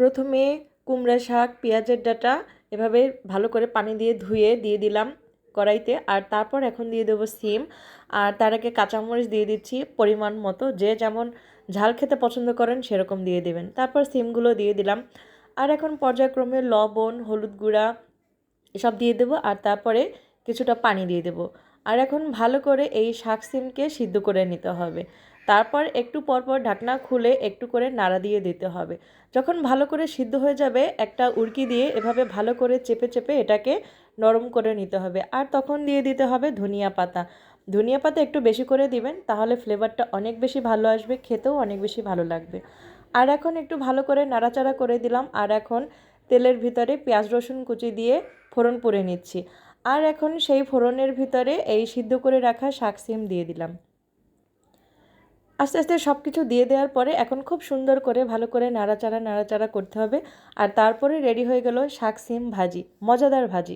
প্রথমে কুমড়া শাক, পেঁয়াজের ডাঁটা এভাবে ভালো করে পানি দিয়ে ধুয়ে দিয়ে দিলাম কড়াইতে। আর তারপর এখন দিয়ে দেবো সিম। আর তার আগে কাঁচামরিচ দিয়ে দিচ্ছি পরিমাণ মতো, যে যেমন ঝাল খেতে পছন্দ করেন সেরকম দিয়ে দেবেন। তারপর সিমগুলো দিয়ে দিলাম। আর এখন পর্যায়ক্রমে লবণ, হলুদ গুঁড়া এসব দিয়ে দেবো। আর তারপরে কিছুটা পানি দিয়ে দেবো। আর এখন ভালো করে এই শাক সিমকে সিদ্ধ করে নিতে হবে। তারপর একটু পরপর ঢাকনা খুলে একটু করে নাড়া দিয়ে দিতে হবে। যখন ভালো করে সিদ্ধ হয়ে যাবে, একটা উড়কি দিয়ে এভাবে ভালো করে চেপে চেপে এটাকে নরম করে নিতে হবে। আর তখন দিয়ে দিতে হবে ধনিয়া পাতা। ধনিয়া পাতা একটু বেশি করে দিবেন, তাহলে ফ্লেভারটা অনেক বেশি ভালো আসবে, খেতেও অনেক বেশি ভালো লাগবে। আর এখন একটু ভালো করে নাড়াচাড়া করে দিলাম। আর এখন তেলের ভিতরে পেঁয়াজ রসুন কুচি দিয়ে ফোড়ন করে নিচ্ছি। আর এখন সেই ফোড়নের ভিতরে এই সিদ্ধ করে রাখা শাক সিম দিয়ে দিলাম। আস্তে আস্তে সব কিছু দিয়ে দেওয়ার পরে এখন খুব সুন্দর করে ভালো করে নাড়াচাড়া করতে হবে। আর তারপরে রেডি হয়ে গেল শাক সিম ভাজি, মজাদার ভাজি।